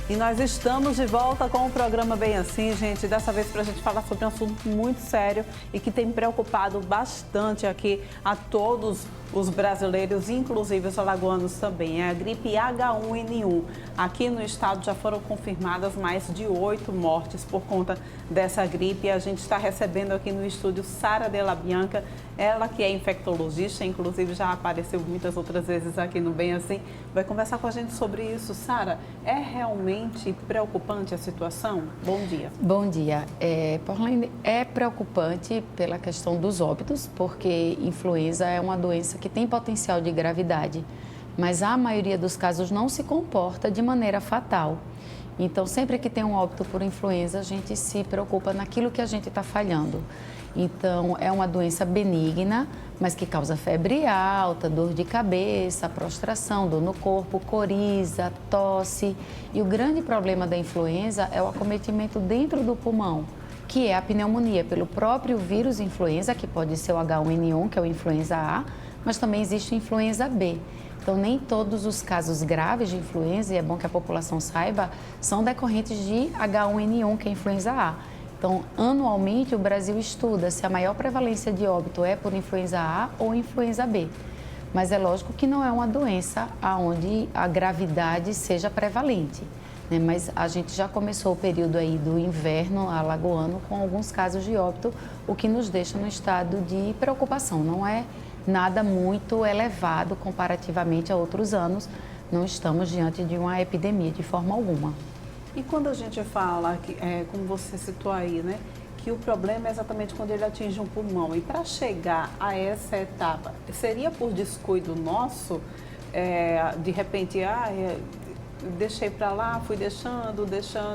E nós estamos de volta com o programa Bem Assim, gente. Dessa vez para a gente falar sobre um assunto muito sério e que tem preocupado bastante aqui a todos os brasileiros, inclusive os alagoanos também. É a gripe H1N1. Aqui no estado já foram confirmadas mais de 8 mortes por conta dessa gripe. A gente está recebendo aqui no estúdio Sara Della Bianca, ela que é infectologista, inclusive já apareceu muitas outras vezes aqui no Bem Assim. Vai conversar com a gente sobre isso. Sara, é realmente preocupante a situação? Bom dia. Bom dia. Porlene, é preocupante pela questão dos óbitos, porque influenza é uma doença que tem potencial de gravidade, mas a maioria dos casos não se comporta de maneira fatal. Então, sempre que tem um óbito por influenza, a gente se preocupa naquilo que a gente está falhando. Então, é uma doença benigna, mas que causa febre alta, dor de cabeça, prostração, dor no corpo, coriza, tosse. E o grande problema da influenza é o acometimento dentro do pulmão, que é a pneumonia pelo próprio vírus influenza, que pode ser o H1N1, que é o influenza A, mas também existe a influenza B. Então, nem todos os casos graves de influenza, e é bom que a população saiba, são decorrentes de H1N1, que é a influenza A. Então, anualmente, o Brasil estuda se a maior prevalência de óbito é por influenza A ou influenza B. Mas é lógico que não é uma doença onde a gravidade seja prevalente, né? Mas a gente já começou o período aí do inverno alagoano com alguns casos de óbito, o que nos deixa no estado de preocupação. Não é nada muito elevado comparativamente a outros anos, não estamos diante de uma epidemia de forma alguma. E quando a gente fala, como você citou aí, né, que o problema é exatamente quando ele atinge um pulmão, e para chegar a essa etapa, seria por descuido nosso, de repente, deixei para lá, fui deixando,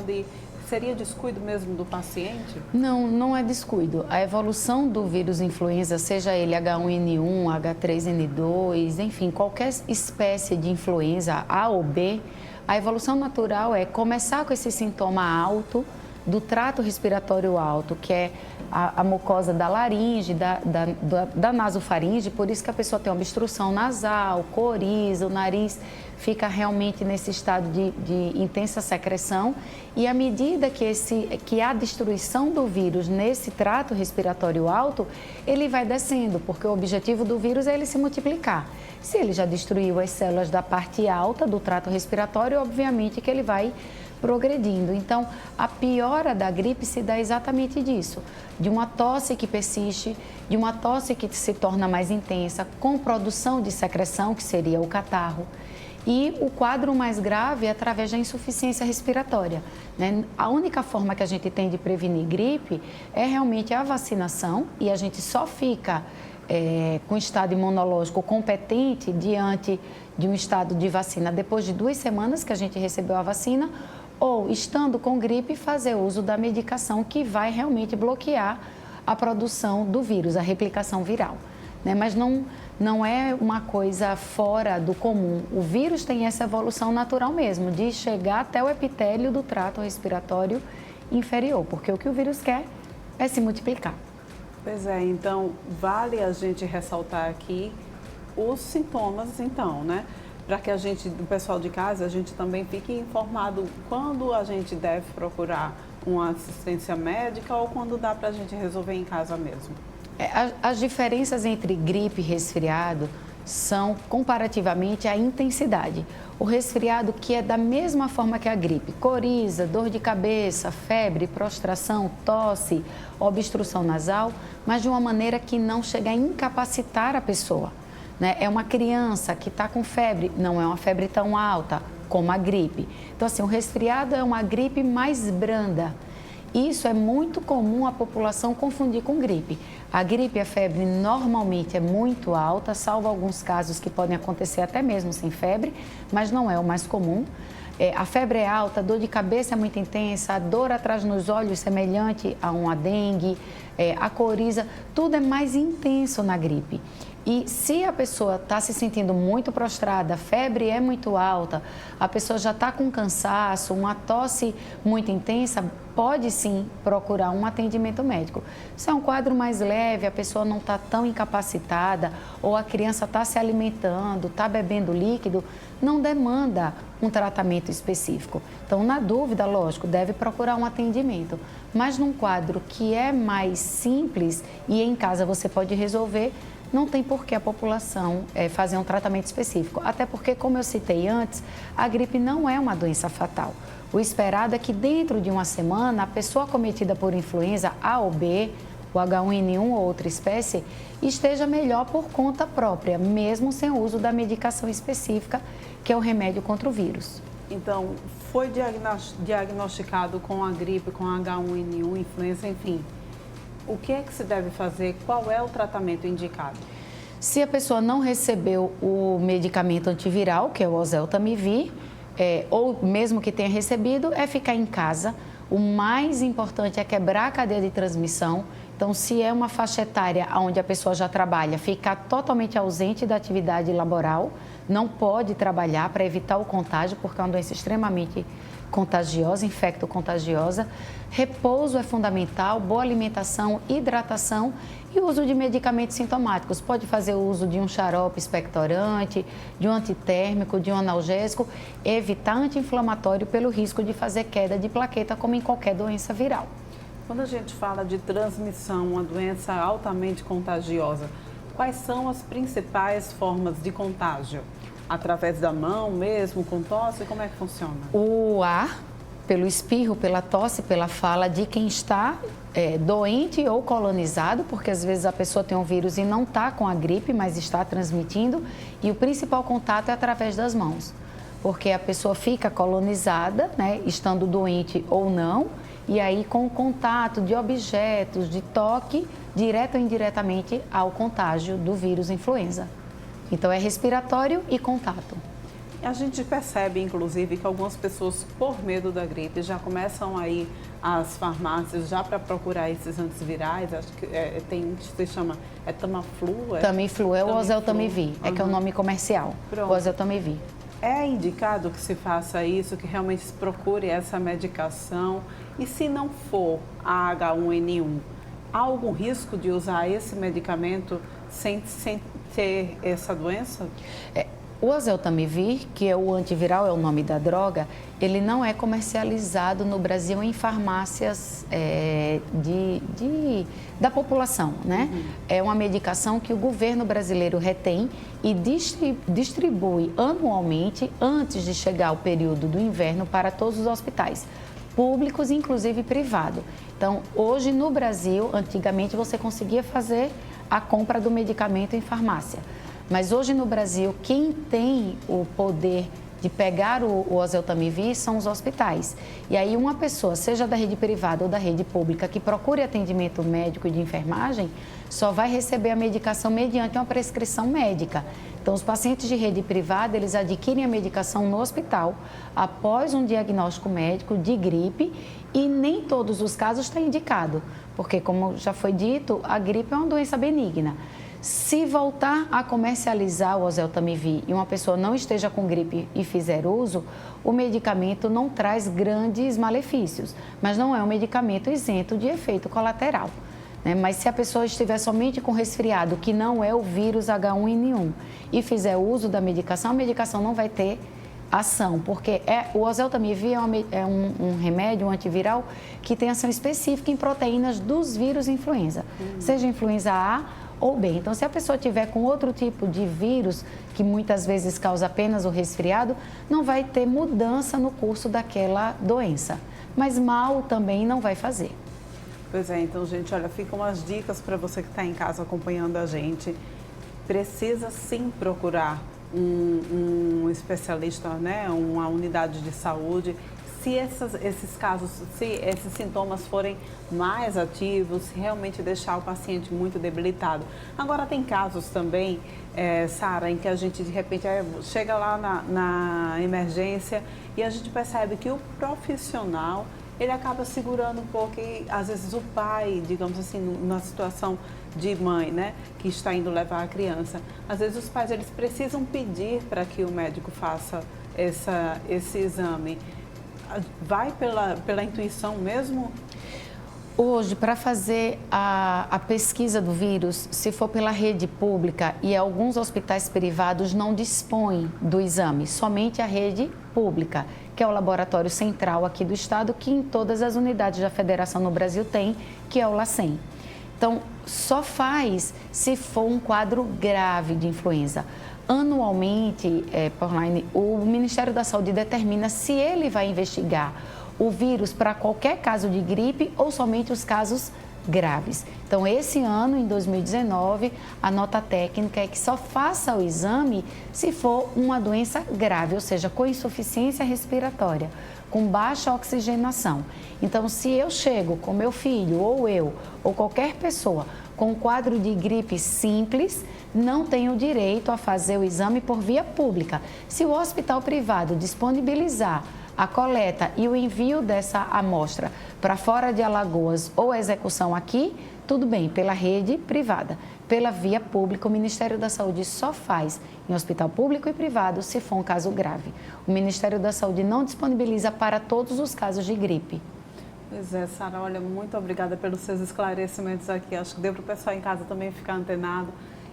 e seria descuido mesmo do paciente? Não, não é descuido. A evolução do vírus influenza, seja ele H1N1, H3N2, enfim, qualquer espécie de influenza A ou B, a evolução natural é começar com esse sintoma alto, do trato respiratório alto, que é a mucosa da laringe, da nasofaringe, por isso que a pessoa tem obstrução nasal, coriza, o nariz fica realmente nesse estado de intensa secreção, e à medida que há destruição do vírus nesse trato respiratório alto, ele vai descendo, porque o objetivo do vírus é ele se multiplicar. Se ele já destruiu as células da parte alta do trato respiratório, obviamente que ele vai progredindo. Então, a piora da gripe se dá exatamente disso, de uma tosse que persiste, de uma tosse que se torna mais intensa, com produção de secreção, que seria o catarro. E o quadro mais grave é através da insuficiência respiratória, né? A única forma que a gente tem de prevenir gripe é realmente a vacinação, e a gente só fica com estado imunológico competente diante de um estado de vacina depois de 2 semanas que a gente recebeu a vacina, ou estando com gripe, fazer uso da medicação que vai realmente bloquear a produção do vírus, a replicação viral, né? Mas não é uma coisa fora do comum. O vírus tem essa evolução natural mesmo, de chegar até o epitélio do trato respiratório inferior, porque o que o vírus quer é se multiplicar. Pois é, então vale a gente ressaltar aqui os sintomas, então, né? Para que o pessoal de casa, a gente também fique informado quando a gente deve procurar uma assistência médica ou quando dá para a gente resolver em casa mesmo. As diferenças entre gripe e resfriado são comparativamente a intensidade. O resfriado, que é da mesma forma que a gripe, coriza, dor de cabeça, febre, prostração, tosse, obstrução nasal, mas de uma maneira que não chega a incapacitar a pessoa, né? É uma criança que está com febre, não é uma febre tão alta como a gripe. Então, assim, o resfriado é uma gripe mais branda. Isso é muito comum a população confundir com gripe. A gripe, a febre normalmente é muito alta, salvo alguns casos que podem acontecer até mesmo sem febre, mas não é o mais comum. A febre é alta, a dor de cabeça é muito intensa, a dor atrás nos olhos semelhante a uma dengue, a coriza, tudo é mais intenso na gripe. E se a pessoa está se sentindo muito prostrada, a febre é muito alta, a pessoa já está com cansaço, uma tosse muito intensa, pode sim procurar um atendimento médico. Se é um quadro mais leve, a pessoa não está tão incapacitada ou a criança está se alimentando, está bebendo líquido, não demanda um tratamento específico. Então, na dúvida, lógico, deve procurar um atendimento. Mas num quadro que é mais simples e em casa você pode resolver, não tem por que a população fazer um tratamento específico. Até porque, como eu citei antes, a gripe não é uma doença fatal. O esperado é que dentro de uma semana, a pessoa acometida por influenza A ou B, o H1N1 ou outra espécie, esteja melhor por conta própria, mesmo sem o uso da medicação específica, que é o remédio contra o vírus. Então, foi diagnosticado com a gripe, com H1N1, influenza, enfim. O que é que se deve fazer? Qual é o tratamento indicado? Se a pessoa não recebeu o medicamento antiviral, que é o oseltamivir, ou mesmo que tenha recebido, é ficar em casa. O mais importante é quebrar a cadeia de transmissão. Então, se é uma faixa etária onde a pessoa já trabalha, ficar totalmente ausente da atividade laboral, não pode trabalhar para evitar o contágio, porque é uma doença extremamente contagiosa, infecto-contagiosa. Repouso é fundamental, boa alimentação, hidratação e uso de medicamentos sintomáticos. Pode fazer uso de um xarope expectorante, de um antitérmico, de um analgésico, evitar anti-inflamatório pelo risco de fazer queda de plaqueta, como em qualquer doença viral. Quando a gente fala de transmissão, uma doença altamente contagiosa, quais são as principais formas de contágio? Através da mão mesmo, com tosse? Como é que funciona? O ar, pelo espirro, pela tosse, pela fala de quem está doente ou colonizado, porque às vezes a pessoa tem um vírus e não está com a gripe, mas está transmitindo. E o principal contato é através das mãos, porque a pessoa fica colonizada, né, estando doente ou não, e aí com o contato de objetos, de toque, direto ou indiretamente ao contágio do vírus influenza. Então, é respiratório e contato. A gente percebe, inclusive, que algumas pessoas, por medo da gripe, já começam a ir às farmácias já para procurar esses antivirais. Acho que tem um que se chama Tamiflu. Tamiflu é o oseltamivir, que é o nome comercial. Pronto. O oseltamivir. É indicado que se faça isso, que realmente se procure essa medicação. E se não for a H1N1, há algum risco de usar esse medicamento sem ter essa doença? O oseltamivir, que é o antiviral, é o nome da droga, ele não é comercializado no Brasil em farmácias da população, né? Uhum. É uma medicação que o governo brasileiro retém e distribui anualmente, antes de chegar o período do inverno, para todos os hospitais, públicos, inclusive privado. Então, hoje no Brasil, antigamente você conseguia fazer a compra do medicamento em farmácia. Mas hoje no Brasil, quem tem o poder de pegar o oseltamivir são os hospitais. E aí uma pessoa, seja da rede privada ou da rede pública, que procure atendimento médico e de enfermagem, só vai receber a medicação mediante uma prescrição médica. Então, os pacientes de rede privada, eles adquirem a medicação no hospital após um diagnóstico médico de gripe e nem todos os casos está indicado, porque, como já foi dito, a gripe é uma doença benigna. Se voltar a comercializar o oseltamivir e uma pessoa não esteja com gripe e fizer uso, o medicamento não traz grandes malefícios, mas não é um medicamento isento de efeito colateral. Mas se a pessoa estiver somente com resfriado, que não é o vírus H1N1, e fizer uso da medicação, a medicação não vai ter ação, porque o oseltamivir é um remédio, um antiviral, que tem ação específica em proteínas dos vírus influenza, seja influenza A ou B. Então, se a pessoa tiver com outro tipo de vírus, que muitas vezes causa apenas o resfriado, não vai ter mudança no curso daquela doença, mas mal também não vai fazer. Pois é, então, gente, olha, ficam as dicas para você que está em casa acompanhando a gente. Precisa sim procurar um especialista, né, uma unidade de saúde. Se esses casos, se esses sintomas forem mais ativos, se realmente deixar o paciente muito debilitado. Agora, tem casos também, Sara, em que a gente, de repente, chega lá na emergência e a gente percebe que o profissional, ele acaba segurando um pouco e às vezes o pai, digamos assim, numa situação de mãe, né, que está indo levar a criança, às vezes os pais eles precisam pedir para que o médico faça esse exame. Vai pela intuição mesmo? Hoje, para fazer a pesquisa do vírus, se for pela rede pública e alguns hospitais privados não dispõem do exame, somente a rede pública, que é o laboratório central aqui do estado, que em todas as unidades da federação no Brasil tem, que é o LACEN. Então, só faz se for um quadro grave de influenza. Anualmente, Pauline, o Ministério da Saúde determina se ele vai investigar o vírus para qualquer caso de gripe ou somente os casos graves. Então, esse ano, em 2019, a nota técnica é que só faça o exame se for uma doença grave, ou seja, com insuficiência respiratória, com baixa oxigenação. Então, se eu chego com meu filho, ou eu, ou qualquer pessoa com um quadro de gripe simples, não tem o direito a fazer o exame por via pública. Se o hospital privado disponibilizar a coleta e o envio dessa amostra para fora de Alagoas ou a execução aqui, tudo bem, pela rede privada. Pela via pública, o Ministério da Saúde só faz em hospital público e privado se for um caso grave. O Ministério da Saúde não disponibiliza para todos os casos de gripe. Pois é, Sara, olha, muito obrigada pelos seus esclarecimentos aqui. Acho que deu para o pessoal em casa também ficar antenado.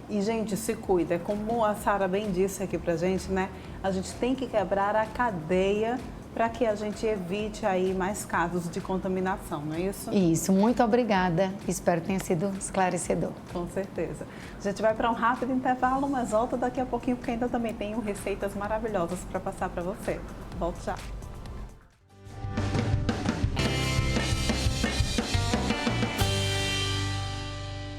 E, gente, se cuida. Como a Sara bem disse aqui pra gente, né? A gente tem que quebrar a cadeia para que a gente evite aí mais casos de contaminação, não é isso? Isso, muito obrigada. Espero que tenha sido esclarecedor. Com certeza. A gente vai para um rápido intervalo, mas volta daqui a pouquinho, porque ainda também tenho receitas maravilhosas para passar para você. Volto já.